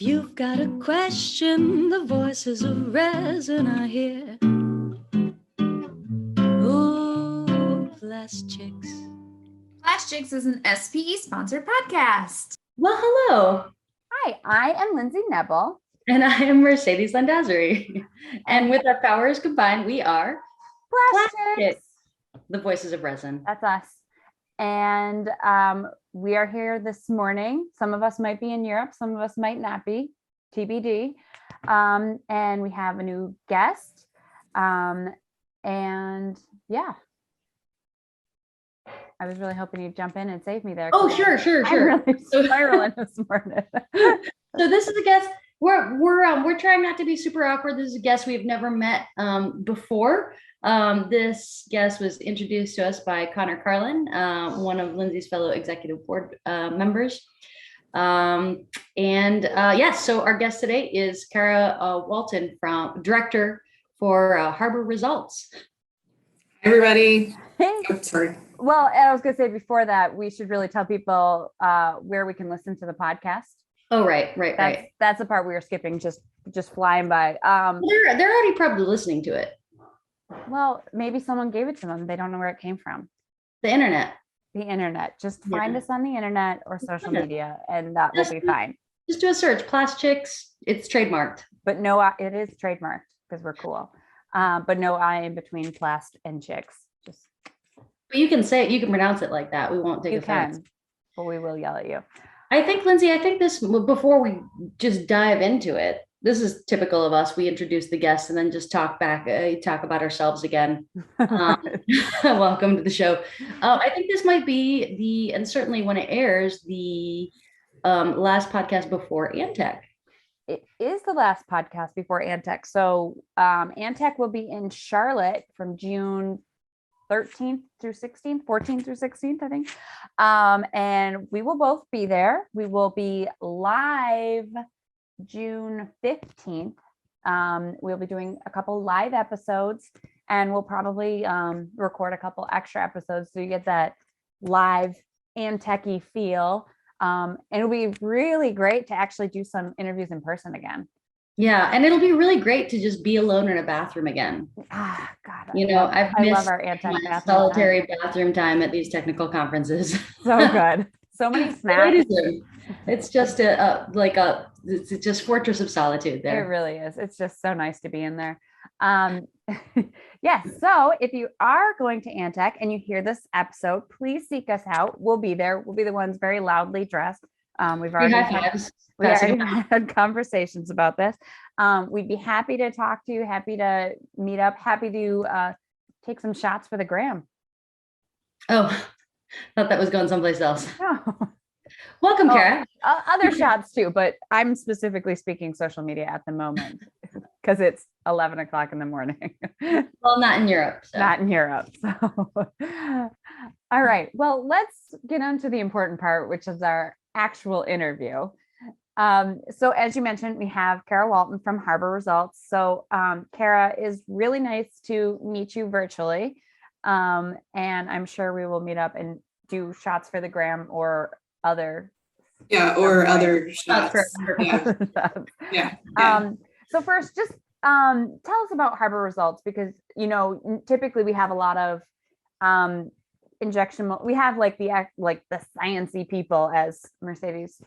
If you've got a question, the voices of resin are here. Oh, PlastChicks. PlastChicks is an SPE sponsored podcast. Well, hello. Hi, I am Lynzie Nebel. And I am Mercedes Landazuri. And with our powers combined, we are PlastChicks. The Voices of Resin. That's us. And we are here this morning. Some of us might be in Europe. Some of us might not be, TBD. And we have a new guest. And yeah. I was really hoping you'd jump in and save me there. Oh, sure. I'm really spiraling this morning. So this is a guest. We're trying not to be super awkward. This is a guest we've never met before. This guest was introduced to us by Connor Carlin, one of Lindsay's fellow executive board members. So our guest today is Cara Walton, director for Harbour Results. Hey, everybody. Hey. Oh, sorry. Well, I was going to say before that, we should really tell people where we can listen to the podcast. Oh, right. That's the part we were skipping, just flying by. They're already probably listening to it. Well, maybe someone gave it to them. They don't know where it came from. The internet. Just find us on the internet or social media, and that will be fine. Just do a search. PlastChicks. It's trademarked. But no, it is trademarked because we're cool. But no I in between plast and chicks. But you can say it. You can pronounce it like that. We won't take offense. But we will yell at you. I think, Lindsay, this, before we just dive into it, this is typical of us. We introduce the guests and then just talk about ourselves again. Welcome to the show. I think this might be and certainly when it airs, the last podcast before Antec. It is the last podcast before Antec. So Antec will be in Charlotte from June 13th through 16th, 14th through 16th, I think. And we will both be there. We will be live June 15th. We'll be doing a couple live episodes, and we'll probably record a couple extra episodes so you get that live and techy feel. And it'll be really great to actually do some interviews in person again. Yeah, and it'll be really great to just be alone in a bathroom again. God, I love our Antec solitary bathroom time at these technical conferences. So good. So many snacks. It's just it's just fortress of solitude there. It really is. It's just so nice to be in there. Yes. So if you are going to Antec and you hear this episode, please seek us out. We'll be there. We'll be the ones very loudly dressed. We've already had conversations about this. We'd be happy to talk to you, happy to meet up, happy to take some shots for the gram. Oh, thought that was going someplace else. No. Welcome, Cara. Other shots too, but I'm specifically speaking social media at the moment because it's 11 o'clock in the morning. Well, not in Europe. So. Not in Europe. So. All right. Well, let's get on to the important part, which is our actual interview. So as you mentioned, we have Cara Walton from Harbour Results. So Cara, is really nice to meet you virtually. And I'm sure we will meet up and do shots for the gram or other. Yeah, or other shots. Yeah. So first, just tell us about Harbour Results, because, typically we have a lot of injection. We have like the sciencey people, as Mercedes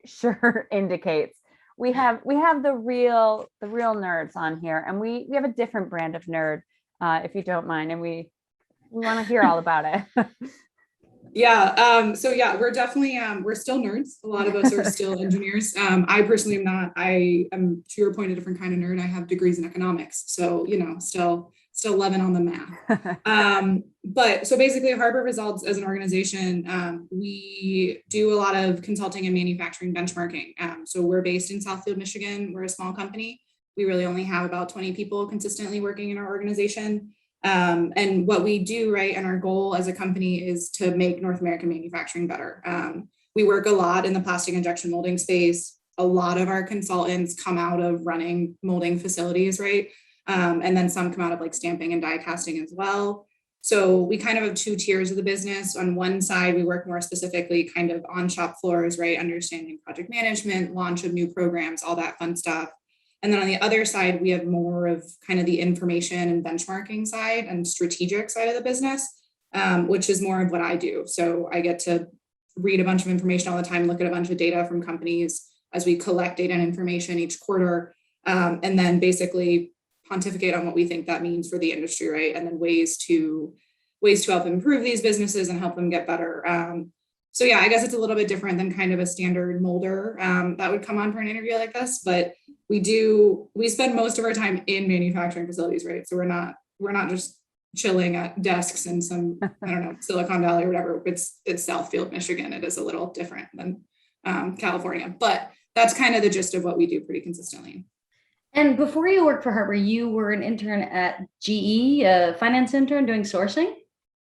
sure indicates. We have the real nerds on here, and we have a different brand of nerd, if you don't mind, and we want to hear all about it. Yeah. So yeah, we're definitely we're still nerds. A lot of us are still engineers. I personally am not. I am, to your point, a different kind of nerd. I have degrees in economics, so still loving on the math. But so basically Harbour Results as an organization, we do a lot of consulting and manufacturing benchmarking. So we're based in Southfield, Michigan. We're a small company. We really only have about 20 people consistently working in our organization. And what we do, right, and our goal as a company is to make North American manufacturing better. We work a lot in the plastic injection molding space. A lot of our consultants come out of running molding facilities, right? And then some come out of like stamping and die casting as well. So we kind of have two tiers of the business. On one side, we work more specifically kind of on shop floors, right? Understanding project management, launch of new programs, all that fun stuff. And then on the other side, we have more of kind of the information and benchmarking side and strategic side of the business, which is more of what I do. So I get to read a bunch of information all the time, look at a bunch of data from companies as we collect data and information each quarter, and then basically pontificate on what we think that means for the industry, right? And then ways to help improve these businesses and help them get better. So yeah, I guess it's a little bit different than kind of a standard molder that would come on for an interview like this, but we spend most of our time in manufacturing facilities, right? So we're not just chilling at desks in some, I don't know, Silicon Valley or whatever. It's Southfield, Michigan. It is a little different than California, but that's kind of the gist of what we do pretty consistently. And before you worked for Harbour, you were an intern at GE, a finance intern doing sourcing?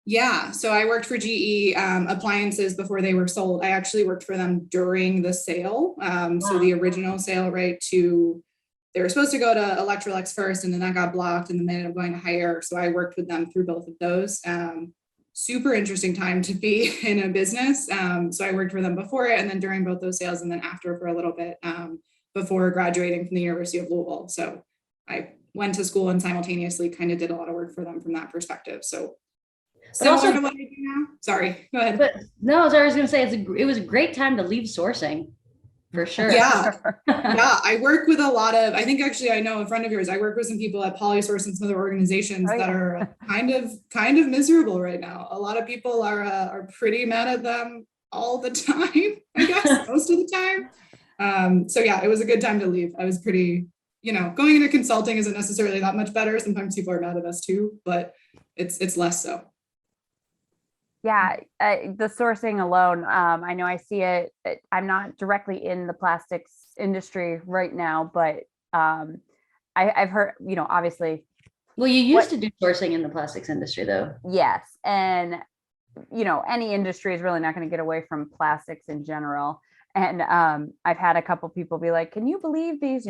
Yeah, so I worked for GE appliances before they were sold. I actually worked for them during the sale. So the original sale, right, they were supposed to go to Electrolux first, and then that got blocked, and then they ended up going to Haier. So I worked with them through both of those. Super interesting time to be in a business. So I worked for them before it, and then during both those sales, and then after for a little bit before graduating from the University of Louisville. So I went to school and simultaneously kind of did a lot of work for them from that perspective. So similar also, to what I do now. Sorry, go ahead. But no, so I was going to say it was a great time to leave sourcing, for sure. Yeah, yeah. I work with a lot of. I think actually I know a friend of yours. I work with some people at PolySource and some other organizations that are kind of miserable right now. A lot of people are pretty mad at them all the time. I guess most of the time. So yeah, it was a good time to leave. I was pretty, going into consulting isn't necessarily that much better. Sometimes people are mad at us too, but it's less so. Yeah, the sourcing alone, I know I see it. I'm not directly in the plastics industry right now, but I've heard, obviously. Well, you used to do sourcing in the plastics industry, though. Yes, and any industry is really not going to get away from plastics in general. And I've had a couple people be like, "Can you believe these?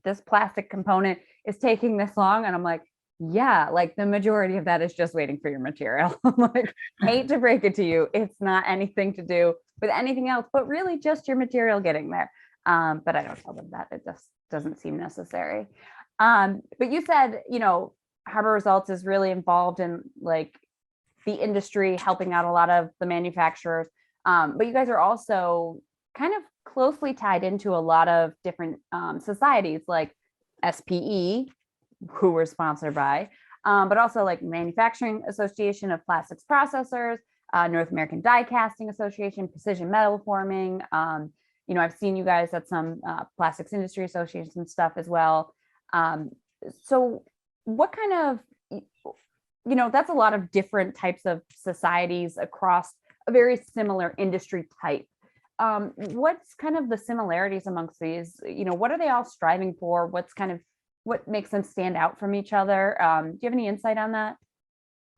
This plastic component is taking this long?" And I'm like, yeah, like the majority of that is just waiting for your material. I'm like, hate to break it to you, it's not anything to do with anything else, but really just your material getting there. But I don't tell them that. It just doesn't seem necessary. But you said, Harbour Results is really involved in like the industry, helping out a lot of the manufacturers. But you guys are also kind of closely tied into a lot of different societies like SPE, who we're sponsored by, but also like Manufacturing Association of Plastics Processors, North American Die Casting Association, Precision Metal Forming. I've seen you guys at some plastics industry associations and stuff as well. So what kind of, that's a lot of different types of societies across a very similar industry type. What's kind of the similarities amongst these? What are they all striving for? What makes them stand out from each other? Do you have any insight on that?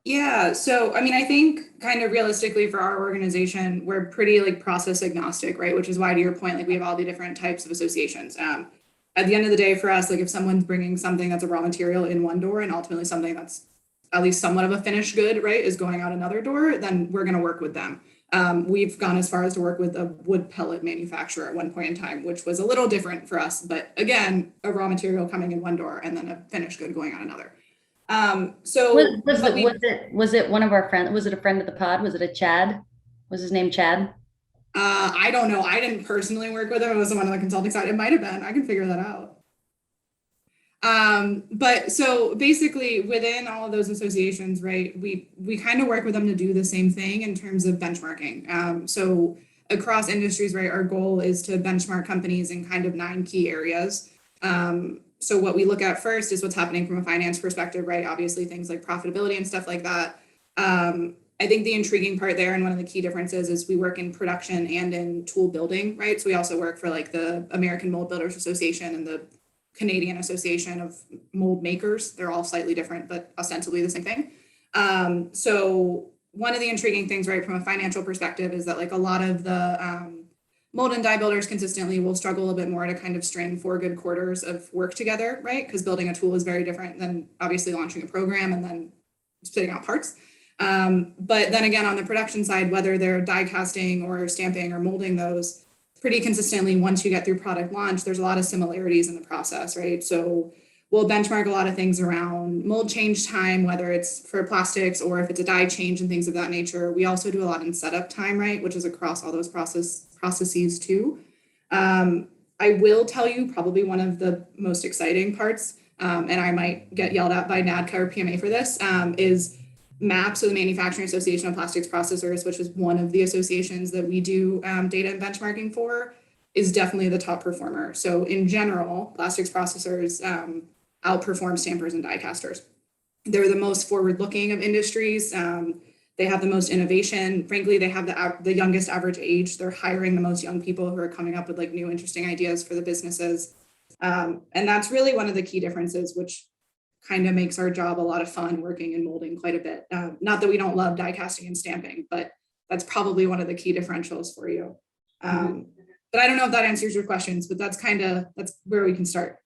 Yeah. So, I think kind of realistically for our organization, we're pretty like process agnostic, right? Which is why, to your point, like we have all the different types of associations. At the end of the day for us, like if someone's bringing something that's a raw material in one door and ultimately something that's at least somewhat of a finished good, right, is going out another door, then we're going to work with them. We've gone as far as to work with a wood pellet manufacturer at one point in time, which was a little different for us. But again, a raw material coming in one door and then a finished good going out another. Was it one of our friends? Was it a friend of the pod? Was it a Chad? Was his name Chad? I don't know. I didn't personally work with him. It was someone on the consulting side. It might have been. I can figure that out. But so basically within all of those associations, right, we kind of work with them to do the same thing in terms of benchmarking. So across industries, right, our goal is to benchmark companies in kind of 9 key areas. So what we look at first is what's happening from a finance perspective, right? Obviously things like profitability and stuff like that. I think the intriguing part there, and one of the key differences, is we work in production and in tool building, right? So we also work for like the American Mold Builders Association and the Canadian Association of Mold Makers. They're all slightly different, but ostensibly the same thing. So one of the intriguing things, right, from a financial perspective is that like a lot of the mold and die builders consistently will struggle a little bit more to kind of string 4 good quarters of work together, right? Because building a tool is very different than obviously launching a program and then spitting out parts. But then again, on the production side, whether they're die casting or stamping or molding those, pretty consistently, once you get through product launch, there's a lot of similarities in the process, right? So we'll benchmark a lot of things around mold change time, whether it's for plastics or if it's a die change and things of that nature. We also do a lot in setup time, right? Which is across all those processes too. I will tell you probably one of the most exciting parts, and I might get yelled at by NADCA or PMA for this, is MAP, so the Manufacturing Association of Plastics Processors, which is one of the associations that we do data and benchmarking for, is definitely the top performer. So in general, plastics processors outperform stampers and die casters. They're the most forward-looking of industries. They have the most innovation. Frankly, they have the youngest average age. They're hiring the most young people who are coming up with like new, interesting ideas for the businesses. And that's really one of the key differences, which kind of makes our job a lot of fun working and molding quite a bit. Not that we don't love die casting and stamping, but that's probably one of the key differentials for you. But I don't know if that answers your questions, but that's where we can start.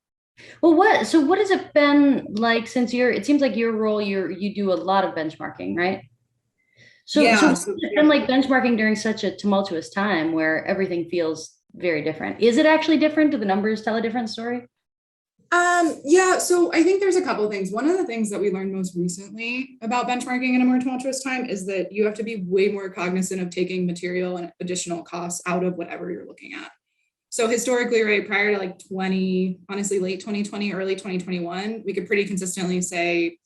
Well, what has it been like since it seems like your role, you do a lot of benchmarking, right? So what's it been like benchmarking during such a tumultuous time where everything feels very different? Is it actually different? Do the numbers tell a different story? Yeah, so I think there's a couple of things. One of the things that we learned most recently about benchmarking in a more tumultuous time is that you have to be way more cognizant of taking material and additional costs out of whatever you're looking at. So historically, right, prior to like late 2020, early 2021, we could pretty consistently say,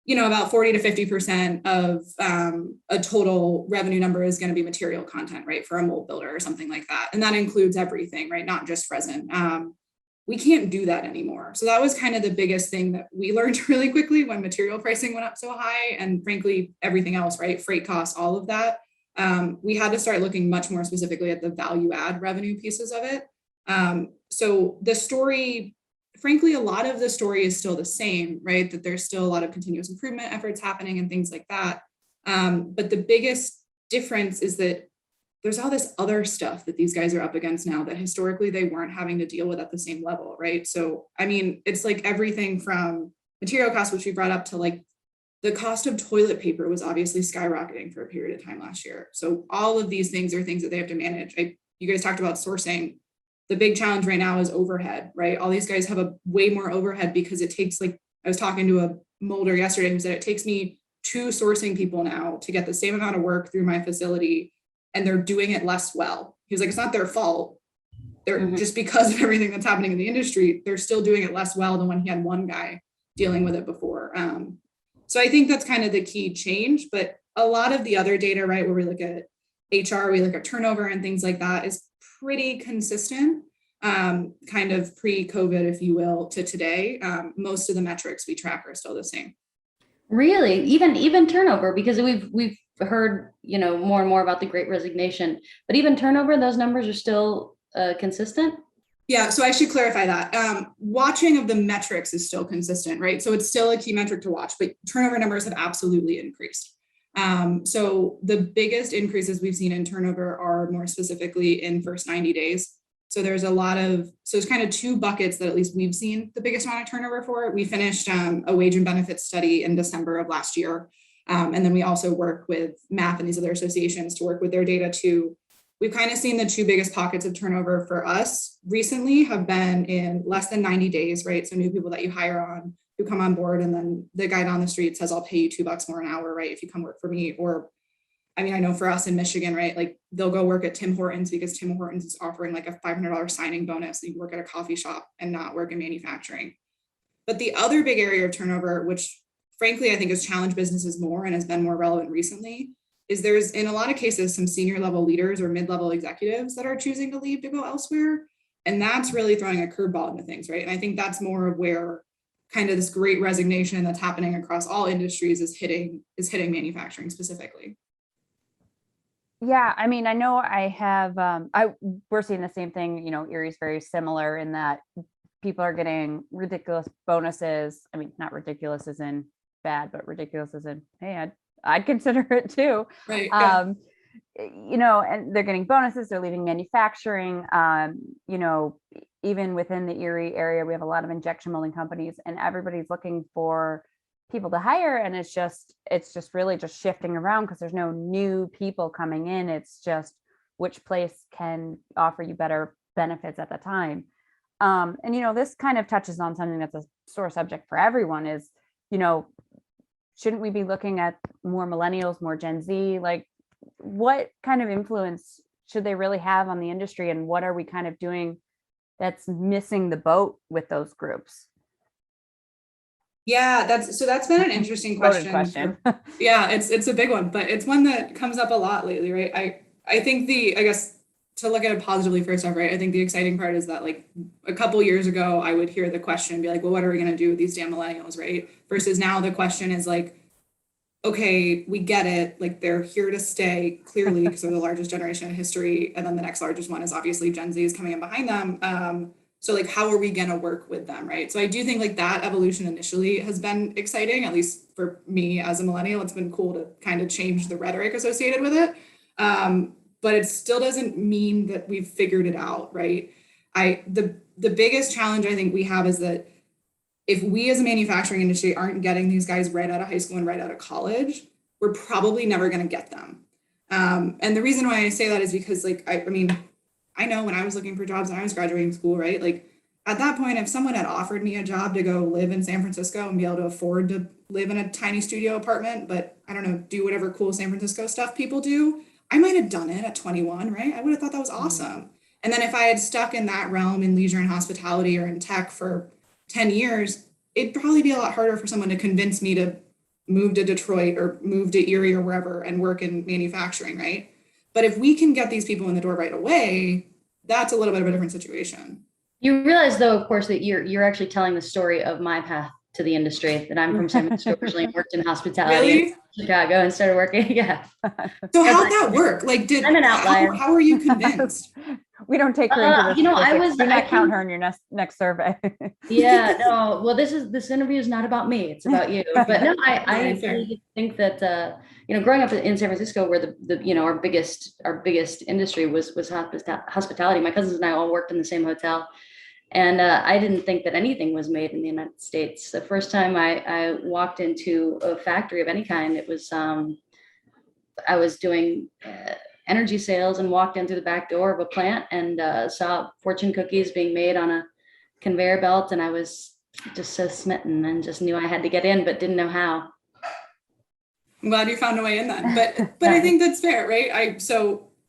about 40 to 50% of a total revenue number is going to be material content, right, for a mold builder or something like that. And that includes everything, right, not just resin. We can't do that anymore. So that was kind of the biggest thing that we learned really quickly when material pricing went up so high, and frankly, everything else, right? Freight costs, all of that. We had to start looking much more specifically at the value add revenue pieces of it. So the story, frankly, a lot of the story is still the same, right? That there's still a lot of continuous improvement efforts happening and things like that. But the biggest difference is that there's all this other stuff that these guys are up against now that historically they weren't having to deal with at the same level, right? So, I mean, it's like everything from material costs, which we brought up, to like the cost of toilet paper was obviously skyrocketing for a period of time last year. So all of these things are things that they have to manage. You guys talked about sourcing. The big challenge right now is overhead, right? All these guys have a way more overhead because it takes, like, I was talking to a molder yesterday who said it takes me 2 sourcing people now to get the same amount of work through my facility, and they're doing it less well. He was like, it's not their fault. They're just because of everything that's happening in the industry, they're still doing it less well than when he had one guy dealing with it before. So I think that's kind of the key change, but a lot of the other data, right, where we look at HR, we look at turnover and things like that, is pretty consistent, kind of pre-COVID, if you will, to today. Most of the metrics we track are still the same. Really? Even turnover, because we've heard, more and more about the Great Resignation, but even turnover, those numbers are still consistent? Yeah, so I should clarify that. Watching of the metrics is still consistent, right? So it's still a key metric to watch, but turnover numbers have absolutely increased. So the biggest increases we've seen in turnover are more specifically in first 90 days. So there's kind of 2 buckets that at least we've seen the biggest amount of turnover for. We finished a wage and benefits study in December of last year. And then we also work with MAP and these other associations to work with their data too. We've kind of seen the 2 biggest pockets of turnover for us recently have been in less than 90 days, right? So new people that you hire on who come on board, and then the guy down the street says, I'll pay you $2 more an hour, right, if you come work for me. Or, I mean, I know for us in Michigan, right, like they'll go work at Tim Hortons because Tim Hortons is offering like a $500 signing bonus. So you work at a coffee shop and not work in manufacturing. But the other big area of turnover, which frankly I think has challenged businesses more and has been more relevant recently, is there's in a lot of cases some senior level leaders or mid-level executives that are choosing to leave to go elsewhere. And that's really throwing a curveball into things, right? And I think that's more of where kind of this Great Resignation that's happening across all industries is hitting manufacturing specifically. Yeah, I mean, I know I have, we're seeing the same thing, Erie's very similar in that people are getting ridiculous bonuses. I mean, not ridiculous as in bad, but ridiculous as in, hey, I'd consider it too. Right. Yeah. And they're getting bonuses, they're leaving manufacturing. Even within the Erie area, we have a lot of injection molding companies, and everybody's looking for people to hire, and it's just really just shifting around because there's no new people coming in. It's just which place can offer you better benefits at the time. And this kind of touches on something that's a sore subject for everyone is, shouldn't we be looking at more millennials, more Gen Z? Like, what kind of influence should they really have on the industry, and what are we kind of doing that's missing the boat with those groups? Yeah, that's been an interesting question. Yeah, it's a big one, but it's one that comes up a lot lately, right? I think I guess to look at it positively first off, right? I think the exciting part is that like a couple years ago, I would hear the question and be like, well, what are we going to do with these damn millennials, right? Versus now the question is like, okay, we get it. Like they're here to stay clearly because they're the largest generation in history. And then the next largest one is obviously Gen Z is coming in behind them. So like, how are we going to work with them, right? So I do think like that evolution initially has been exciting, at least for me as a millennial. It's been cool to kind of change the rhetoric associated with it. But it still doesn't mean that we've figured it out, right? The biggest challenge I think we have is that if we as a manufacturing industry aren't getting these guys right out of high school and right out of college, we're probably never going to get them. And the reason why I say that is because like, I know when I was looking for jobs when I was graduating school, right? Like at that point, if someone had offered me a job to go live in San Francisco and be able to afford to live in a tiny studio apartment, but I don't know, do whatever cool San Francisco stuff people do, I might have done it at 21, right? I would have thought that was awesome. And then if I had stuck in that realm in leisure and hospitality or in tech for 10 years, it'd probably be a lot harder for someone to convince me to move to Detroit or move to Erie or wherever and work in manufacturing, right? But if we can get these people in the door right away, that's a little bit of a different situation. You realize though, of course, that you're actually telling the story of my path to the industry, that I'm from San Francisco, originally worked in hospitality in Chicago and started working. Yeah. So how'd that work? Like, I'm an outlier. How are you convinced? We don't take her into this. Do not count her in your next survey. Yeah, no. Well, this interview is not about me. It's about you. But no, I really think that growing up in San Francisco, where the our biggest industry was hospitality. My cousins and I all worked in the same hotel. And I didn't think that anything was made in the United States. The first time I walked into a factory of any kind, it was I was doing energy sales and walked into the back door of a plant and saw fortune cookies being made on a conveyor belt. And I was just so smitten and just knew I had to get in, but didn't know how. I'm glad you found a way in that. But I think that's fair, right?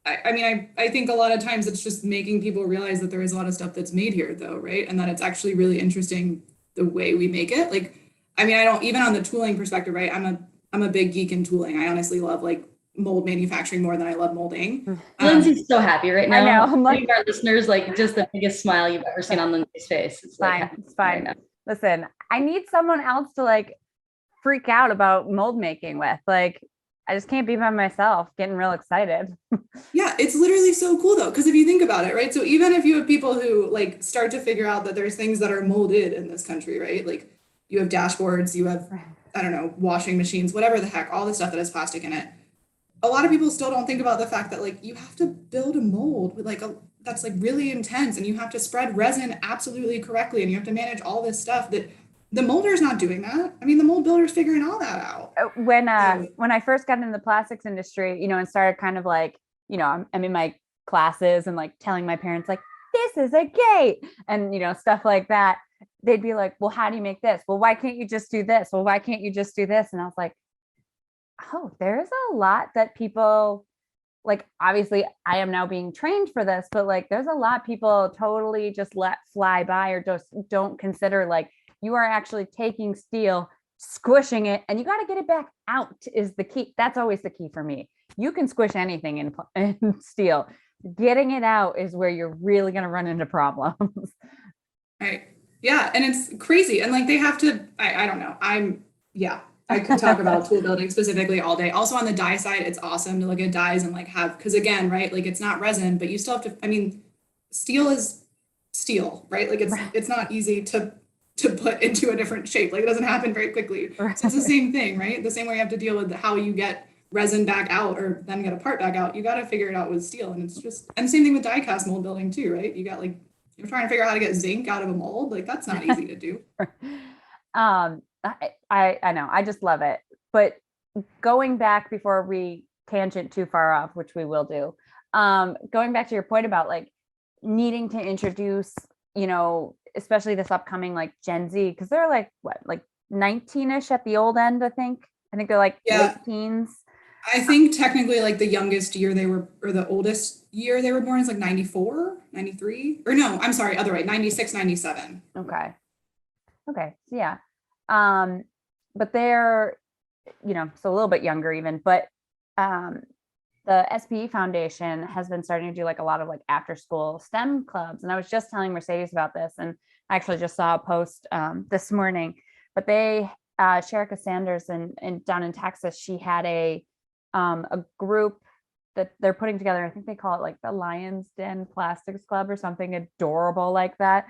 I think a lot of times it's just making people realize that there is a lot of stuff that's made here though, right? And that it's actually really interesting the way we make it. Like, I don't, even on the tooling perspective, right? I'm a big geek in tooling. I honestly love like mold manufacturing more than I love molding. Lindsay's so happy right now. I know. I'm like, our listeners, like just the biggest smile you've ever seen on Lindsay's face. It's fine. It's fine. Right. Listen, I need someone else to like freak out about mold making with. Like, I just can't be by myself getting real excited. Yeah, it's literally so cool though. Because if you think about it, right? So even if you have people who like start to figure out that there's things that are molded in this country, right? Like you have dashboards, you have, I don't know, washing machines, whatever the heck, all the stuff that has plastic in it. A lot of people still don't think about the fact that like you have to build a mold with that's like really intense, and you have to spread resin absolutely correctly, and you have to manage all this stuff that the molder's not doing that. The mold builder's figuring all that out. When I first got into the plastics industry, and started kind of like, I'm in my classes and like telling my parents like, this is a gate and, stuff like that. They'd be like, well, how do you make this? Well, why can't you just do this? Well, why can't you just do this? And I was like, oh, there's a lot that people like, obviously I am now being trained for this, but like, there's a lot people totally just let fly by or just don't consider like, you are actually taking steel, squishing it, and you got to get it back out is the key. That's always the key for me. You can squish anything in steel. Getting it out is where you're really going to run into problems. Right. Yeah. And it's crazy. And like, they have to, I don't know. I could talk about tool building specifically all day. Also on the dye side, it's awesome to look at dyes and like because again, right, like it's not resin, but you still have to, steel is steel, right? Like it's not easy to put into a different shape. Like it doesn't happen very quickly. Right. So it's the same thing, right? The same way you have to deal with how you get resin back out or then get a part back out, you got to figure it out with steel. And it's just, and same thing with die cast mold building too, right? You got like, you're trying to figure out how to get zinc out of a mold. Like that's not easy to do. I know, I just love it. But going back before we tangent too far off, which we will do, going back to your point about like needing to introduce, especially this upcoming like Gen Z, because they're like what, like 19ish at the old end, I think they're like late teens. I think technically like the youngest year they were, or the oldest year they were born is like 94, 93, or no, I'm sorry, other way, 96, 97. Okay. So yeah. But they're, so a little bit younger even, but the SPE Foundation has been starting to do like a lot of like after school STEM clubs. And I was just telling Mercedes about this, and I actually just saw a post this morning, but they, Sherika Sanders and down in Texas, she had a group that they're putting together. I think they call it like the Lion's Den Plastics Club or something adorable like that.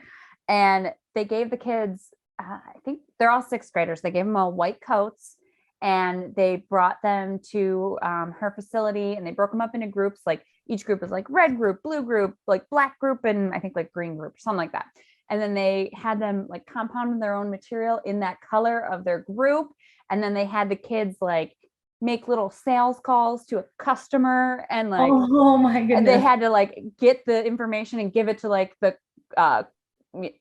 And they gave the kids, I think they're all sixth graders. They gave them all white coats, and they brought them to her facility, and they broke them up into groups. Like each group was like red group, blue group, like black group, and I think like green group, something like that. And then they had them like compound their own material in that color of their group. And then they had the kids like make little sales calls to a customer, and like, oh my goodness, and they had to like get the information and give it to like the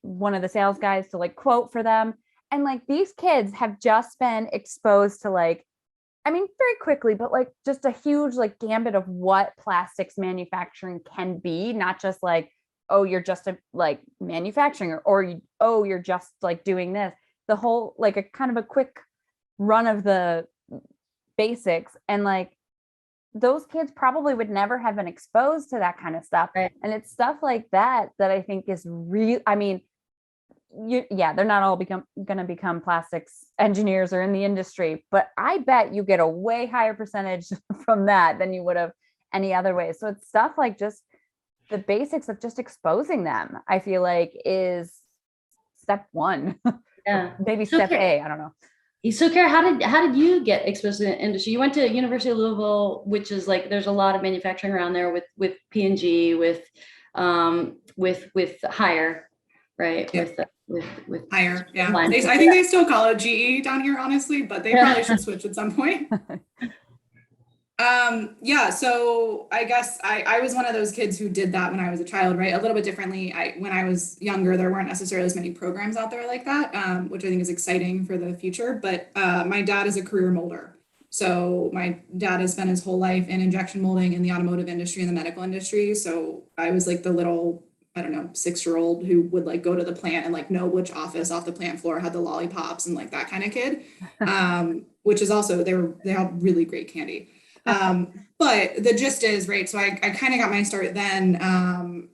one of the sales guys to like quote for them. And like these kids have just been exposed to like, I mean, very quickly, but like just a huge like gambit of what plastics manufacturing can be, not just like, oh, you're just like manufacturing, or you're just like doing this. The whole like a kind of a quick run of the basics. And like those kids probably would never have been exposed to that kind of stuff. Right. And it's stuff like that I think is real. I mean, they're not all going to become plastics engineers or in the industry, but I bet you get a way higher percentage from that than you would have any other way. So it's stuff like just the basics of just exposing them, I feel like, is step one. Yeah. Maybe step A, I don't know. So Cara, how did you get exposed to the industry? You went to University of Louisville, which is like, there's a lot of manufacturing around there with P&G, with Hire, right? Yeah. With Hire, yeah. I think they still call it GE down here, honestly, but they probably should switch at some point. So I guess I was one of those kids who did that when I was a child, right? A little bit differently. When I was younger, there weren't necessarily as many programs out there like that, which I think is exciting for the future. But my dad is a career molder. So my dad has spent his whole life in injection molding in the automotive industry and the medical industry. So I was like the little, I don't know, 6-year-old who would like go to the plant and like know which office off the plant floor had the lollipops and like that kind of kid, which is also, they have really great candy. But the gist is, right, so I kind of got my start then,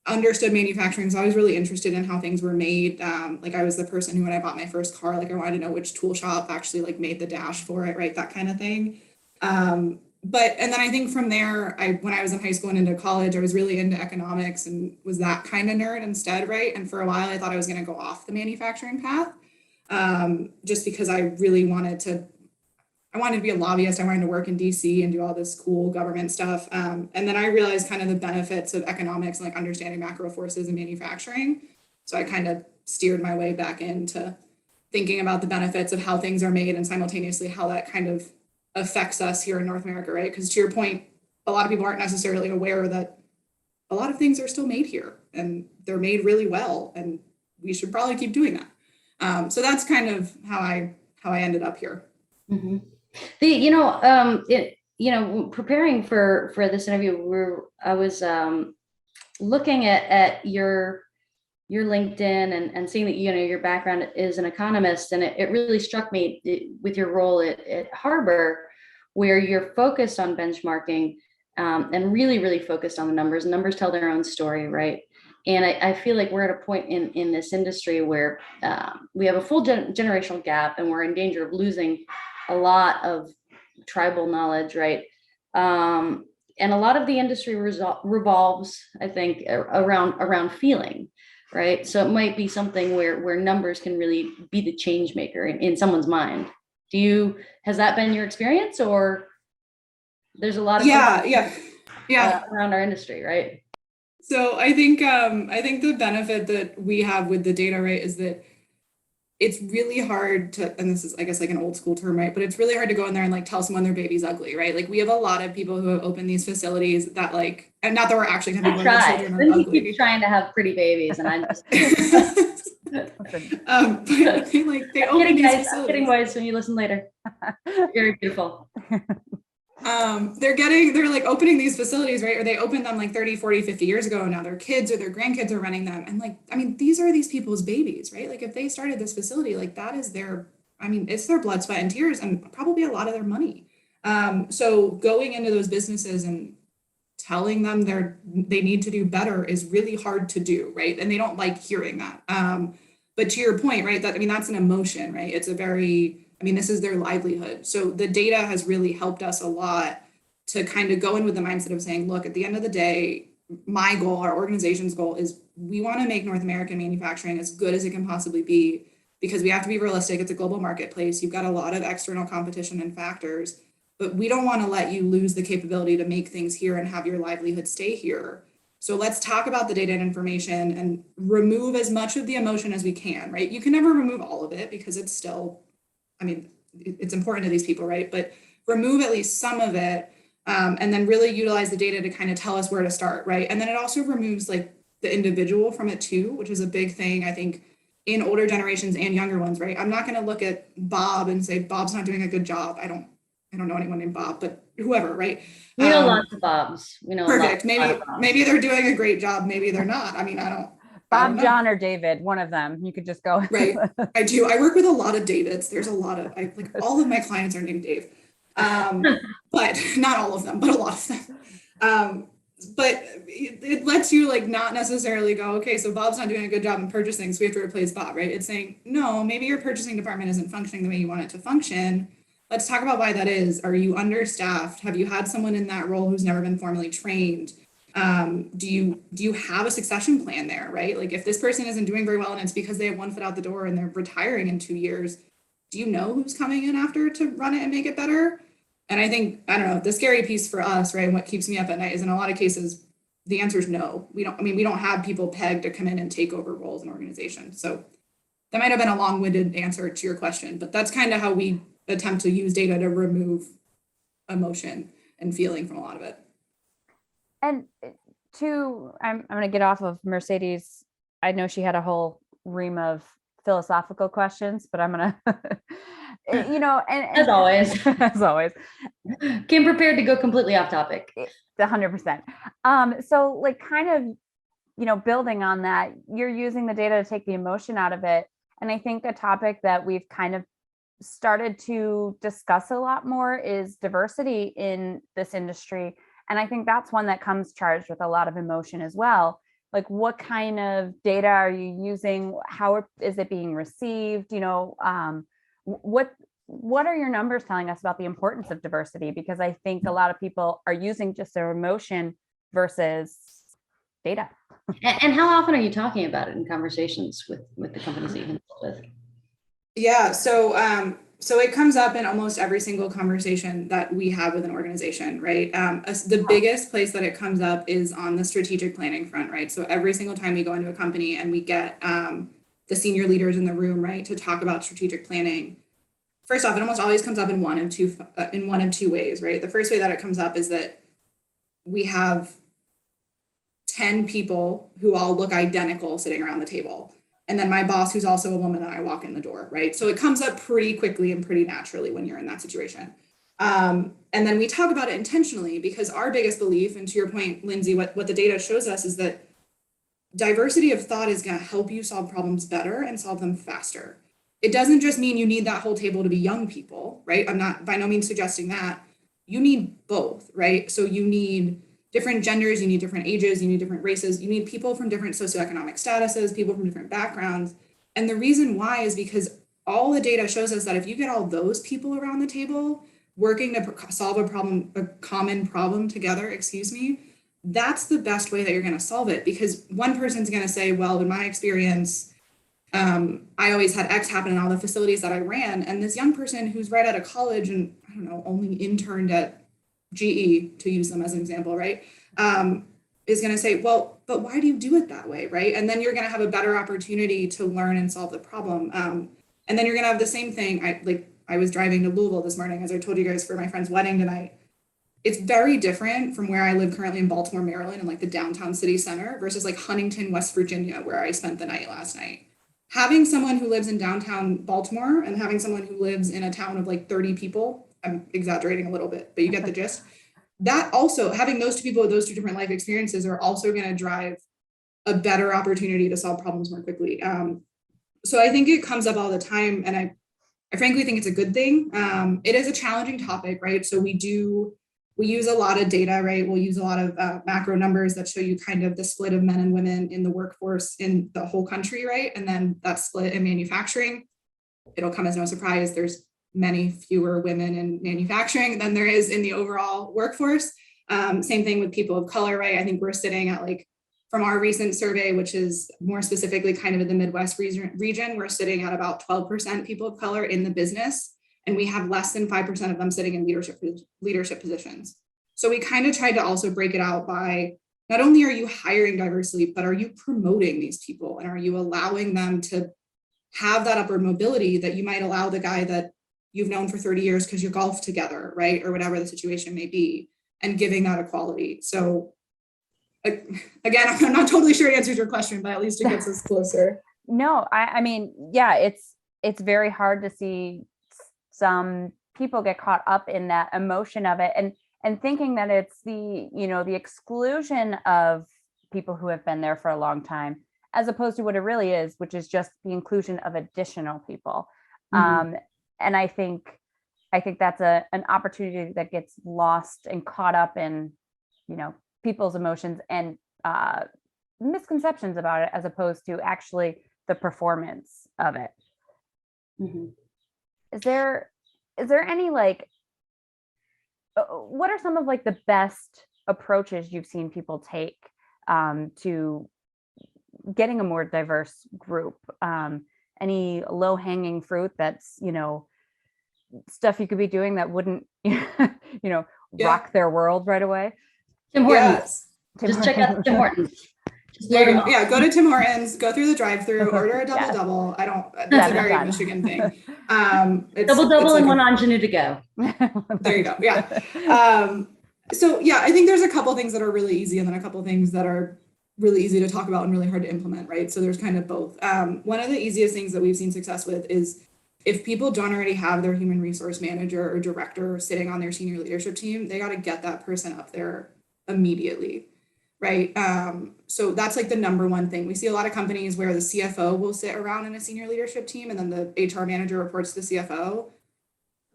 understood manufacturing. So I was really interested in how things were made. Like I was the person who, when I bought my first car, like I wanted to know which tool shop actually like made the dash for it, right, that kind of thing. And then I think from there, when I was in high school and into college, I was really into economics and was that kind of nerd instead, right? And for a while, I thought I was going to go off the manufacturing path, just because I really wanted to be a lobbyist. I wanted to work in DC and do all this cool government stuff. And then I realized kind of the benefits of economics and like understanding macro forces in manufacturing. So I kind of steered my way back into thinking about the benefits of how things are made and simultaneously how that kind of affects us here in North America, right? Because to your point, a lot of people aren't necessarily aware that a lot of things are still made here and they're made really well, and we should probably keep doing that. So that's kind of how I ended up here. Mm-hmm. Preparing for this interview, I was looking at your LinkedIn and seeing that your background is an economist, and it really struck me with your role at Harbour, where you're focused on benchmarking and really focused on the numbers. Numbers tell their own story, right? And I feel like we're at a point in this industry where we have a full generational gap, and we're in danger of losing a lot of tribal knowledge, right? And a lot of the industry revolves, I think, around feeling, right? So it might be something where numbers can really be the change maker in someone's mind. Has that been your experience, or there's a lot of around our industry, right? So I think the benefit that we have with the data, right, is that it's really hard to, and this is, I guess, like an old school term, right? But it's really hard to go in there and like tell someone their baby's ugly, right? Like we have a lot of people who have opened these facilities that like, and not that we're actually going to be Try. children are Lynzie ugly. keeps trying to have pretty babies, and I'm just but they like they I'm open kidding, these guys. I'm facilities. kidding, boys. When you listen later, very beautiful. They're like opening these facilities, right? Or they opened them like 30, 40, 50 years ago. And now their kids or their grandkids are running them. And like, I mean, these are these people's babies, right? Like if they started this facility, like that is their, I mean, it's their blood, sweat, and tears, and probably a lot of their money. So going into those businesses and telling them they need to do better is really hard to do, right? And they don't like hearing that. But to your point, right, that, I mean, that's an emotion, right? It's a very, I mean, this is their livelihood. So the data has really helped us a lot to kind of go in with the mindset of saying, look, at the end of the day, my goal, our organization's goal is we want to make North American manufacturing as good as it can possibly be, because we have to be realistic. It's a global marketplace. You've got a lot of external competition and factors, but we don't want to let you lose the capability to make things here and have your livelihood stay here. So let's talk about the data and information and remove as much of the emotion as we can, right? You can never remove all of it because it's still, I mean, it's important to these people, right? But remove at least some of it, and then really utilize the data to kind of tell us where to start, right? And then it also removes like the individual from it too, which is a big thing, I think, in older generations and younger ones, right? I'm not going to look at Bob and say, Bob's not doing a good job. I don't know anyone named Bob, but whoever, right? We know lots of Bobs. We know perfect. Lot of Bobs. Maybe they're doing a great job. Maybe they're not. I mean, Bob, John, or David, one of them. You could just go. Right. I do. I work with a lot of Davids. There's a lot of, like all of my clients are named Dave. But not all of them, but a lot of them. But it lets you like not necessarily go, okay, so Bob's not doing a good job in purchasing, so we have to replace Bob, right? It's saying, no, maybe your purchasing department isn't functioning the way you want it to function. Let's talk about why that is. Are you understaffed? Have you had someone in that role who's never been formally trained? Do you have a succession plan there, right? Like if this person isn't doing very well and it's because they have one foot out the door and they're retiring in 2 years, do you know who's coming in after to run it and make it better? And I think, I don't know, the scary piece for us, right, and what keeps me up at night is in a lot of cases, the answer is no. We don't have people pegged to come in and take over roles in organizations. So that might have been a long-winded answer to your question, but that's kind of how we attempt to use data to remove emotion and feeling from a lot of it. And I'm going to get off of Mercedes. I know she had a whole ream of philosophical questions, but I'm going to, and as always, as always, came prepared to go completely off topic. 100%. So like kind of, building on that, you're using the data to take the emotion out of it. And I think a topic that we've kind of started to discuss a lot more is diversity in this industry. And I think that's one that comes charged with a lot of emotion as well. Like what kind of data are you using? How is it being received? What are your numbers telling us about the importance of diversity? Because I think a lot of people are using just their emotion versus data. And how often are you talking about it in conversations with the companies that you consult with? Yeah, so it comes up in almost every single conversation that we have with an organization, right? The biggest place that it comes up is on the strategic planning front, right? So every single time we go into a company and we get the senior leaders in the room, right, to talk about strategic planning. First off, it almost always comes up in one of two ways, right? The first way that it comes up is that we have 10 people who all look identical sitting around the table. And then my boss, who's also a woman, and I walk in the door, right? So it comes up pretty quickly and pretty naturally when you're in that situation. And then we talk about it intentionally because our biggest belief, and to your point, Lynzie, what the data shows us is that diversity of thought is going to help you solve problems better and solve them faster. It doesn't just mean you need that whole table to be young people, right? I'm not by no means suggesting that. You need both, right? So you need different genders, you need different ages, you need different races, you need people from different socioeconomic statuses, people from different backgrounds. And the reason why is because all the data shows us that if you get all those people around the table working to solve a common problem together, that's the best way that you're going to solve it. Because one person's going to say, well, in my experience, I always had X happen in all the facilities that I ran. And this young person who's right out of college and I don't know, only interned at GE, to use them as an example, right, is going to say, well, but why do you do it that way, right? And then you're going to have a better opportunity to learn and solve the problem. And then you're going to have the same thing. I was driving to Louisville this morning, as I told you guys, for my friend's wedding tonight. It's very different from where I live currently in Baltimore, Maryland, and like the downtown city center versus like Huntington, West Virginia, where I spent the night last night. Having someone who lives in downtown Baltimore and having someone who lives in a town of like 30 people, I'm exaggerating a little bit, but you get the gist. That also, having those two people with those two different life experiences are also going to drive a better opportunity to solve problems more quickly. So I think it comes up all the time, and I frankly think it's a good thing. It is a challenging topic, right? So we use a lot of data, right? We'll use a lot of macro numbers that show you kind of the split of men and women in the workforce in the whole country, right? And then that split in manufacturing. It'll come as no surprise. There's many fewer women in manufacturing than there is in the overall workforce. Same thing with people of color, right? I think we're sitting at like, from our recent survey, which is more specifically kind of in the Midwest region, we're sitting at about 12% people of color in the business. And we have less than 5% of them sitting in leadership positions. So we kind of tried to also break it out by, not only are you hiring diversely, but are you promoting these people? And are you allowing them to have that upward mobility that you might allow the guy that you've known for 30 years because you golf together, right? Or whatever the situation may be, and giving that equality. So again, I'm not totally sure it answers your question, but at least it gets us closer. No, I mean, yeah, it's very hard to see some people get caught up in that emotion of it and thinking that it's the exclusion of people who have been there for a long time, as opposed to what it really is, which is just the inclusion of additional people. And I think that's an opportunity that gets lost and caught up in, people's emotions and misconceptions about it, as opposed to actually the performance of it. Mm-hmm. Is there any what are some of like the best approaches you've seen people take to getting a more diverse group? Any low-hanging fruit that's, stuff you could be doing that wouldn't, rock their world right away? Tim Hortons. Yes. Just check out Tim Hortons. There you go. Yeah, go to Tim Hortons, go through the drive-through, order a double. That's a very Michigan thing. Double and one ingenue to go. There you go. Yeah. So yeah, I think there's a couple things that are really easy and then a couple things that are really easy to talk about and really hard to implement, right? So there's kind of both. One of the easiest things that we've seen success with is if people don't already have their human resource manager or director sitting on their senior leadership team, they got to get that person up there immediately, right? So that's like the number one thing. We see a lot of companies where the CFO will sit around in a senior leadership team and then the HR manager reports to the CFO.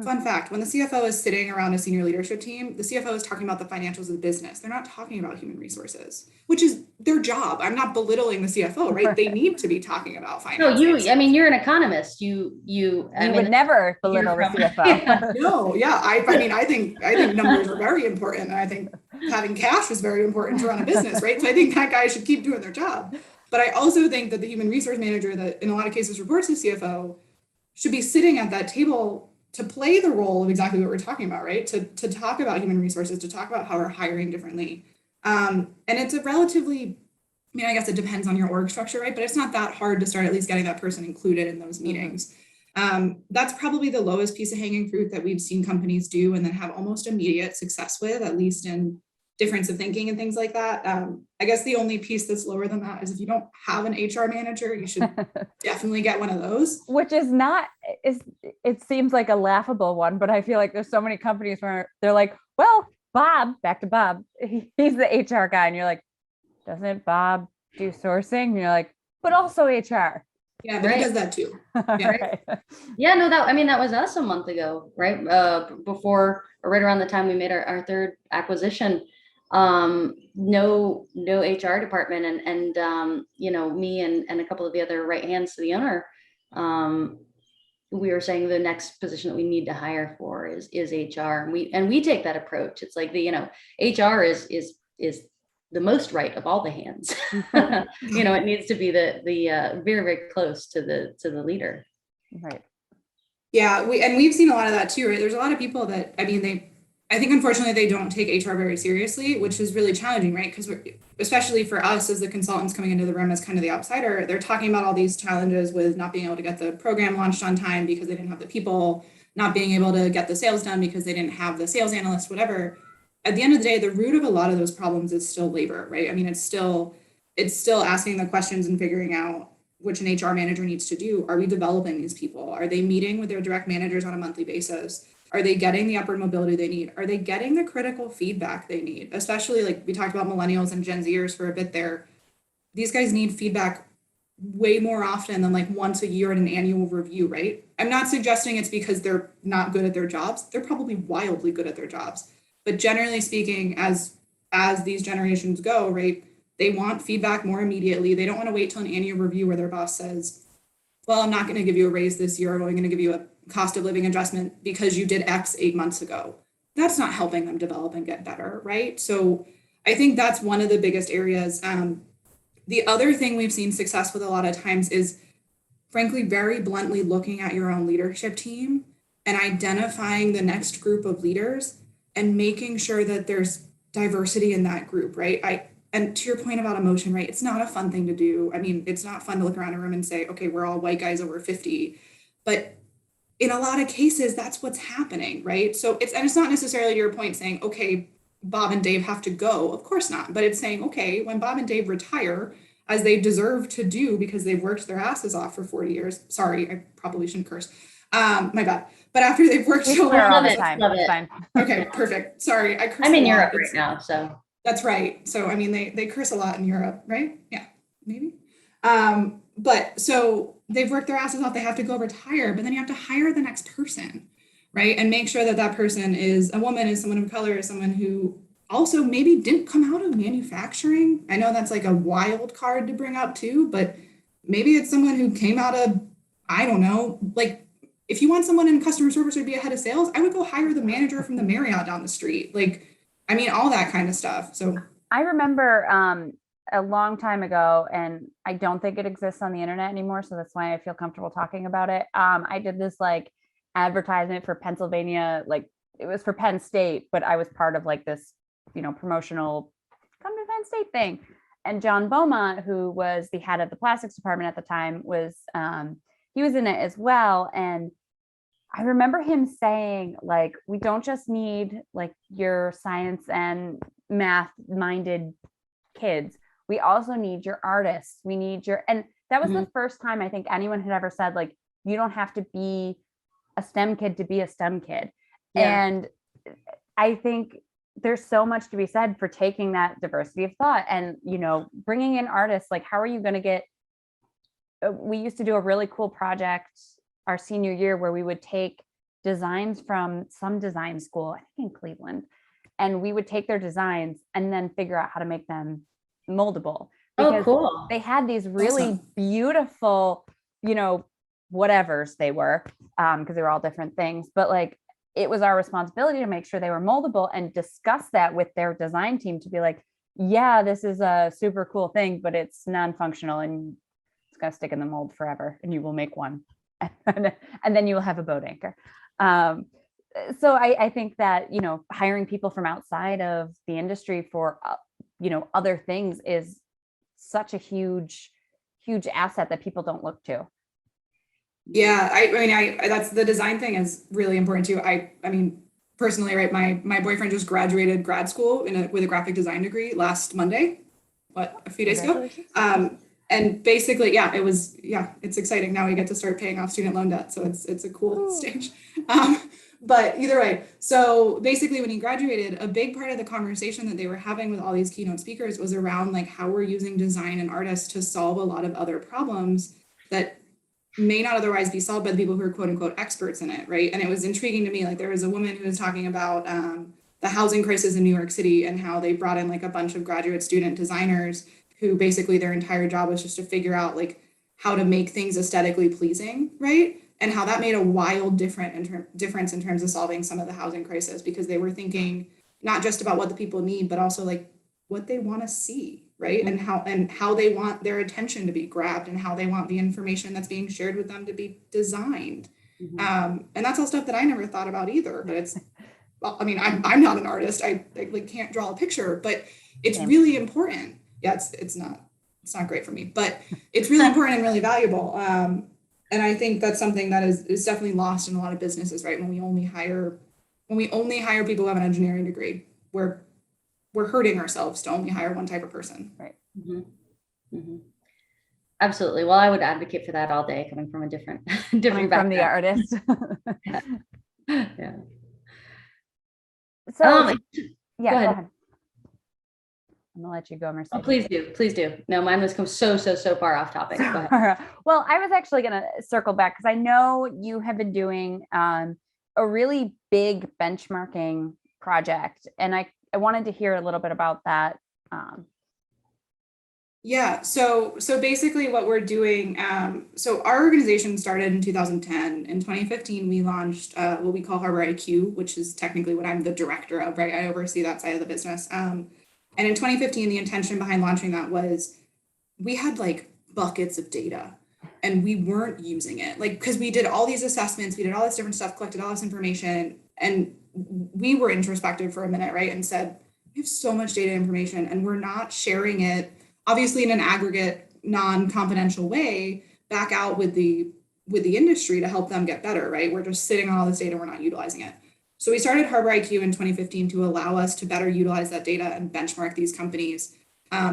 Fun fact, when the CFO is sitting around a senior leadership team, the CFO is talking about the financials of the business. They're not talking about human resources, which is their job. I'm not belittling the CFO, right? They need to be talking about finance. No, you're an economist. You would never belittle the CFO. No, yeah. I think numbers are very important. And I think having cash is very important to run a business, right? So I think that guy should keep doing their job. But I also think that the human resource manager that in a lot of cases reports to CFO should be sitting at that table to play the role of exactly what we're talking about, right? To talk about human resources, to talk about how we're hiring differently. And it's a relatively, I guess it depends on your org structure, right? But it's not that hard to start at least getting that person included in those meetings. That's probably the lowest piece of hanging fruit that we've seen companies do and then have almost immediate success with, at least in difference of thinking and things like that. I guess the only piece that's lower than that is if you don't have an HR manager, you should definitely get one of those. Which is it seems like a laughable one, but I feel like there's so many companies where they're like, well, Bob, back to Bob, he's the HR guy. And you're like, doesn't Bob do sourcing? And you're like, but also HR. Yeah, but he does that too. Yeah. Right. Yeah, no, that was us a month ago, right? Before, or right around the time we made our third acquisition. No HR department and me and a couple of the other right hands to the owner, we were saying the next position that we need to hire for is HR. And we take that approach. It's like HR is the most right of all the hands. It needs to be the very, very close to the leader. Right. Yeah, we've seen a lot of that too, right? There's a lot of people that, I I think unfortunately they don't take HR very seriously, which is really challenging, right? Because especially for us as the consultants coming into the room as kind of the outsider, they're talking about all these challenges with not being able to get the program launched on time because they didn't have the people, not being able to get the sales done because they didn't have the sales analyst, whatever. At the end of the day, the root of a lot of those problems is still labor, right? I mean, it's still asking the questions and figuring out which an HR manager needs to do. Are we developing these people? Are they meeting with their direct managers on a monthly basis? Are they getting the upward mobility they need? Are they getting the critical feedback they need? Especially like we talked about millennials and Gen Zers for a bit there. These guys need feedback way more often than like once a year in an annual review, right? I'm not suggesting it's because they're not good at their jobs. They're probably wildly good at their jobs. But generally speaking, as these generations go, right, they want feedback more immediately. They don't want to wait till an annual review where their boss says, well, I'm not going to give you a raise this year. I'm only going to give you a cost of living adjustment because you did X 8 months ago. That's not helping them develop and get better, right? So I think that's one of the biggest areas. The other thing we've seen success with a lot of times is, frankly, very bluntly looking at your own leadership team and identifying the next group of leaders and making sure that there's diversity in that group, right? And to your point about emotion, right? It's not a fun thing to do. I mean, it's not fun to look around a room and say, okay, we're all white guys over 50, but in a lot of cases, that's what's happening, right? So it's not necessarily your point saying, okay, Bob and Dave have to go. Of course not. But it's saying, okay, when Bob and Dave retire, as they deserve to do because they've worked their asses off for 40 years. Sorry, I probably shouldn't curse. My bad. But after they've worked so long. Love it. Love it. Fine. Okay, perfect. Sorry, I curse. I'm in Europe right now, so. That's right. So, I mean, they curse a lot in Europe, right? Yeah, maybe. But so they've worked their asses off. They have to go retire, but then you have to hire the next person, right? And make sure that that person is a woman, is someone of color, is someone who also maybe didn't come out of manufacturing. I know that's like a wild card to bring up too, but maybe it's someone who came out of, I don't know, like if you want someone in customer service to be a head of sales, I would go hire the manager from the Marriott down the street. Like, I mean, all that kind of stuff. So I remember a long time ago, and I don't think it exists on the internet anymore, so that's why I feel comfortable talking about it. I did this like advertisement for Pennsylvania, like it was for Penn State, but I was part of like this, promotional come to Penn State thing. And John Beaumont, who was the head of the plastics department at the time, was he was in it as well. And I remember him saying, like, we don't just need like your science and math minded kids. We also need your artists. We need your, and that was the first time I think anyone had ever said, like, you don't have to be a STEM kid to be a STEM kid. Yeah. And I think there's so much to be said for taking that diversity of thought and, bringing in artists. Like, how are you going to get, we used to do a really cool project our senior year where we would take designs from some design school, I think in Cleveland, and we would take their designs and then figure out how to make them moldable. Oh, cool. They had these really beautiful, whatevers they were, because they were all different things, but like, it was our responsibility to make sure they were moldable and discuss that with their design team to be like, yeah, this is a super cool thing, but it's non-functional and it's going to stick in the mold forever and you will make one. And then you will have a boat anchor. So I think that, hiring people from outside of the industry for, other things is such a huge asset that people don't look to. Yeah, I mean, that's the design thing is really important too. I mean, personally, right, my boyfriend just graduated grad school with a graphic design degree last Monday, a few days ago. And basically, it's exciting. Now we get to start paying off student loan debt. So it's a cool stage. But either way, so basically when he graduated, a big part of the conversation that they were having with all these keynote speakers was around like how we're using design and artists to solve a lot of other problems that may not otherwise be solved by the people who are quote unquote experts in it, right? And it was intriguing to me. Like there was a woman who was talking about the housing crisis in New York City and how they brought in like a bunch of graduate student designers who basically their entire job was just to figure out like how to make things aesthetically pleasing, right? And how that made a wild difference in terms of solving some of the housing crisis, because they were thinking not just about what the people need, but also like what they want to see, right? And how they want their attention to be grabbed and how they want the information that's being shared with them to be designed. And that's all stuff that I never thought about either, but it's well, I mean, I'm not an artist. I like can't draw a picture, but it's Same. really important. Yeah, it's not great for me, but it's really important and really valuable. And I think that's something that is definitely lost in a lot of businesses, right? When we only hire people who have an engineering degree, we're hurting ourselves to only hire one type of person. Right. Absolutely. Well, I would advocate for that all day, coming from a different Coming from the artist. Yeah. So Um, yeah, go go ahead. ahead. I'm gonna let you go, Mercedes. Oh, please do. No, mine was come so far off topic. Go ahead. Well, I was actually gonna circle back because I know you have been doing a really big benchmarking project, and I wanted to hear a little bit about that. Yeah, so basically what we're doing, so our organization started in 2010. In 2015, we launched what we call Harbour IQ, which is technically what I'm the director of, right? I oversee that side of the business. And in 2015, the intention behind launching that was we had like buckets of data and we weren't using it. Like, because we did all these assessments, we did all this different stuff, collected all this information, and we were introspective for a minute, right? And said, we have so much data information and we're not sharing it, obviously in an aggregate, non-confidential way, back out with the industry to help them get better, right? We're just sitting on all this data, we're not utilizing it. So we started Harbour IQ in 2015 to allow us to better utilize that data and benchmark these companies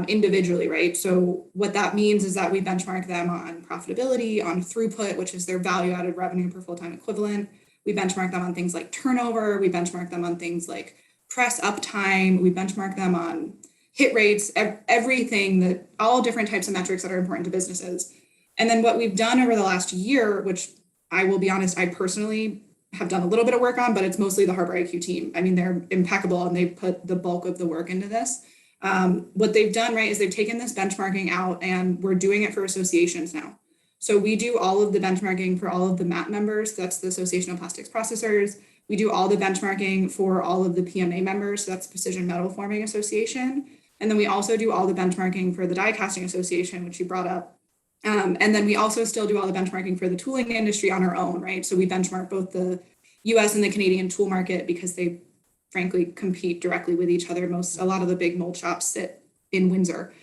individually, right? So what that means is that we benchmark them on profitability, on throughput, which is their value-added revenue per full-time equivalent. We benchmark them on things like turnover. We benchmark them on things like press uptime. We benchmark them on hit rates, everything, that all different types of metrics that are important to businesses. And then what we've done over the last year, which I will be honest, I personally have done a little bit of work on, but it's mostly the Harbour IQ team. I mean, they're impeccable and they put the bulk of the work into this. What they've done, right, is they've taken this benchmarking out and we're doing it for associations now. So we do all of the benchmarking for all of the MAP members. That's the Association of Plastics Processors. We do all the benchmarking for all of the PMA members. So that's Precision Metal Forming Association. And then we also do all the benchmarking for the Die Casting Association, which you brought up. And then we also still do all the benchmarking for the tooling industry on our own, right? So we benchmark both the US and the Canadian tool market because they frankly compete directly with each other. A lot of the big mold shops sit in Windsor.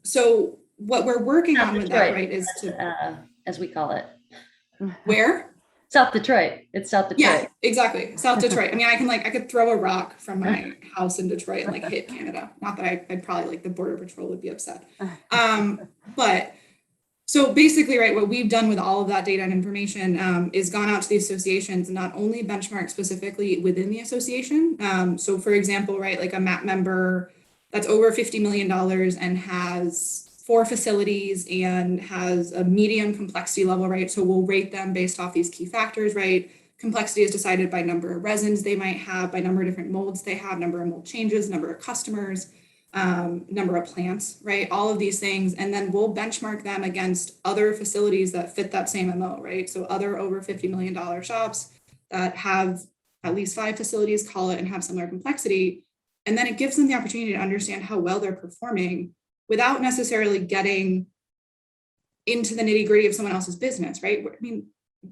So what we're working on with that, right, is to, as we call it. Where? South Detroit. It's South Detroit. Yeah, exactly. South Detroit. I mean, I could throw a rock from my house in Detroit and like hit Canada. Not that I'd probably like the Border Patrol would be upset. But so basically, right, what we've done with all of that data and information is gone out to the associations and not only benchmark specifically within the association. So for example, right, like a MAP member that's over $50 million and has 4 facilities and has a medium complexity level, right? So we'll rate them based off these key factors, right? Complexity is decided by number of resins they might have, by number of different molds they have, number of mold changes, number of customers, number of plants, right? All of these things. And then we'll benchmark them against other facilities that fit that same MO, right? So other over $50 million shops that have at least 5 facilities, call it, and have similar complexity. And then it gives them the opportunity to understand how well they're performing without necessarily getting into the nitty gritty of someone else's business, right? I mean,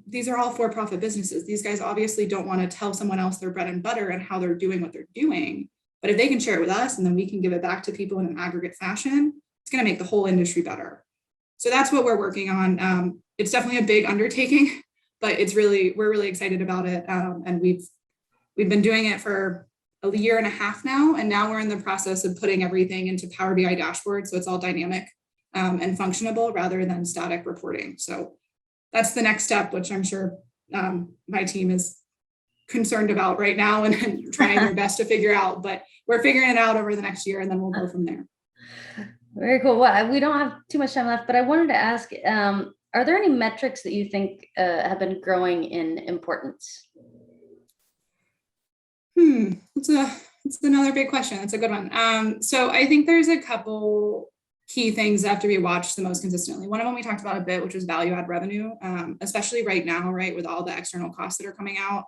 these are all for-profit businesses. These guys obviously don't want to tell someone else their bread and butter and how they're doing what they're doing. But if they can share it with us and then we can give it back to people in an aggregate fashion, it's going to make the whole industry better. So that's what we're working on. It's definitely a big undertaking, but we're really excited about it. And we've been doing it for a year and a half now, and now we're in the process of putting everything into Power BI dashboard, so it's all dynamic and functionable rather than static reporting. So that's the next step, which I'm sure my team is concerned about right now and trying their best to figure out, but we're figuring it out over the next year and then we'll go from there. Very cool. Well, we don't have too much time left, but I wanted to ask, are there any metrics that you think have been growing in importance? It's another big question. That's a good one. So I think there's a couple key things that have to be watched the most consistently. One of them we talked about a bit, which was value add revenue, especially right now, right, with all the external costs that are coming out.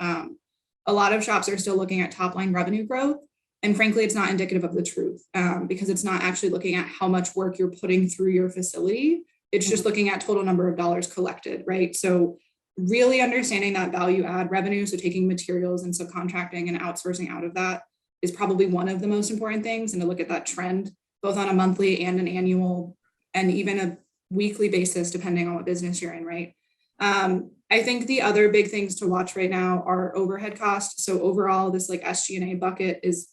A lot of shops are still looking at top line revenue growth. And frankly, it's not indicative of the truth because it's not actually looking at how much work you're putting through your facility. It's just looking at total number of dollars collected, right? So really understanding that value add revenue, so taking materials and subcontracting and outsourcing out of that, is probably one of the most important things, and to look at that trend both on a monthly and an annual and even a weekly basis, depending on what business you're in, right? I think the other big things to watch right now are overhead costs. So overall, this like SG&A bucket is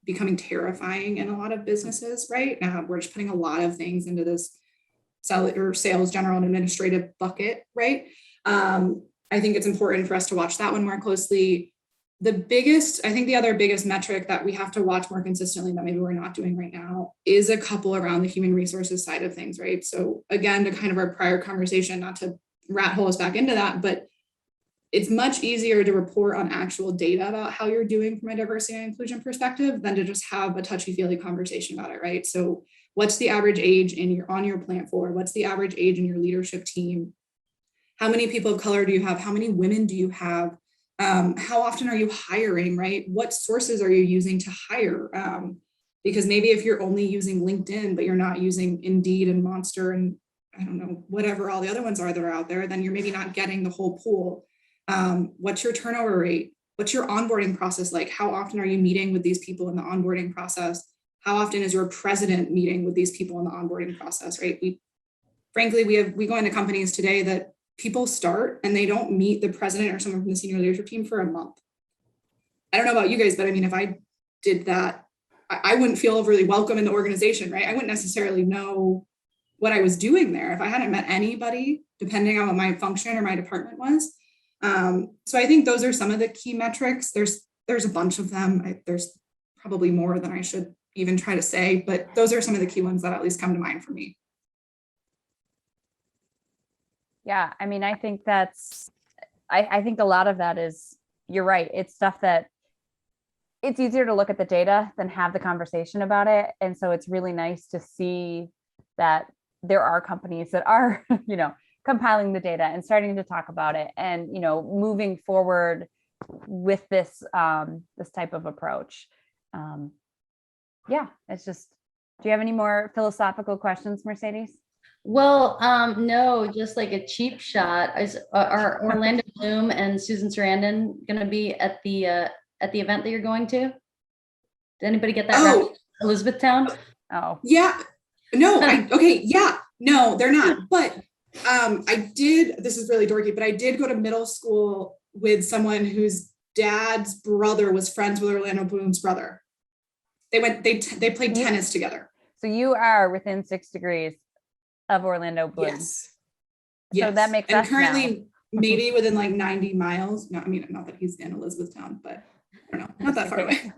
becoming terrifying in a lot of businesses, right? Now we're just putting a lot of things into this sales, general, and administrative bucket, right? I think it's important for us to watch that one more closely. I think the other biggest metric that we have to watch more consistently that maybe we're not doing right now is a couple around the human resources side of things, right? So again, to kind of our prior conversation, not to rat hole us back into that, but it's much easier to report on actual data about how you're doing from a diversity and inclusion perspective than to just have a touchy-feely conversation about it, right? So what's the average age on your plant floor? What's the average age in your leadership team? How many people of color do you have? How many women do you have? How often are you hiring, right? What sources are you using to hire? Because maybe if you're only using LinkedIn, but you're not using Indeed and Monster and I don't know, whatever all the other ones are that are out there, then you're maybe not getting the whole pool. What's your turnover rate? What's your onboarding process like? How often are you meeting with these people in the onboarding process? How often is your president meeting with these people in the onboarding process, right? We go into companies today that people start and they don't meet the president or someone from the senior leadership team for a month. I don't know about you guys, but I mean, if I did that, I wouldn't feel overly welcome in the organization, right? I wouldn't necessarily know what I was doing there if I hadn't met anybody, depending on what my function or my department was. So I think those are some of the key metrics. There's a bunch of them. There's probably more than I should even try to say, but those are some of the key ones that at least come to mind for me. Yeah, I mean, I think I think a lot of that is, you're right. It's stuff that it's easier to look at the data than have the conversation about it. And so it's really nice to see that there are companies that are, compiling the data and starting to talk about it and, moving forward with this, this type of approach. It's just, do you have any more philosophical questions, Mercedes? Well, no, just like a cheap shot. Are Orlando Bloom and Susan Sarandon going to be at the event that you're going to? Did anybody get that? Oh, Elizabethtown? Oh, yeah. No, okay. Yeah, no, they're not. But this is really dorky, but I did go to middle school with someone whose dad's brother was friends with Orlando Bloom's brother. They played tennis together. So you are within 6 degrees of Orlando Bloom. Yes. So that makes sense. And currently maybe within like 90 miles. No, I mean, not that he's in Elizabethtown, but I don't know, not that far away.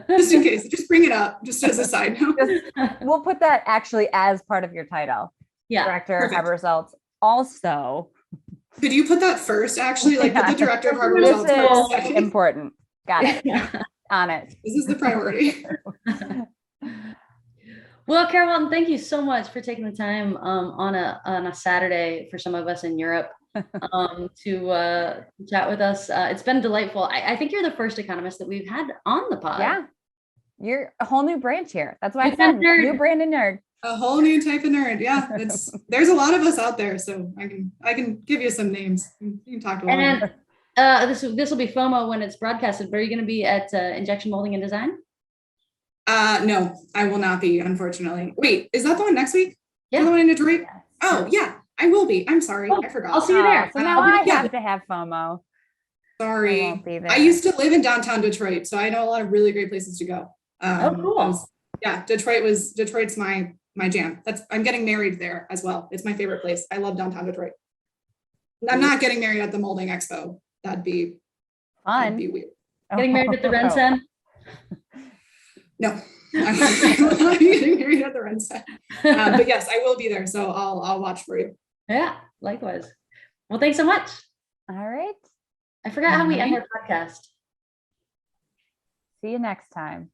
Just in case, just bring it up, just as a side note. We'll put that actually as part of your title. Yeah. Director of Harbour Results. Also, could you put that first, actually? Like, put the director of Harbour this Results is first. important. Got it. On it. This is the priority. Well, Cara Walton, thank you so much for taking the time on a Saturday for some of us in Europe to chat with us. It's been delightful. I think you're the first economist that we've had on the pod. Yeah, you're a whole new branch here. That's why New I said nerd. new brand and nerd. A whole new type of nerd. Yeah, there's a lot of us out there, so I can give you some names. You can talk to And this will be FOMO when it's broadcasted. But are you going to be at Injection Molding and Design? No, I will not be, unfortunately. Wait, is that the one next week? Yeah. The one in Detroit? Yes. Oh, yeah, I will be. I'm sorry. I forgot. I'll see you there. So now I have to have FOMO. Sorry. I won't be there. I used to live in downtown Detroit, so I know a lot of really great places to go. Cool. Detroit's my jam. I'm getting married there as well. It's my favorite place. I love downtown Detroit. I'm not getting married at the Molding Expo. That'd be Fun. That'd be weird. Getting married at the Rensen? No, I'm not getting married at the Rensen. But yes, I will be there. So I'll watch for you. Yeah, likewise. Well, thanks so much. All right. I forgot how we end our podcast. See you next time.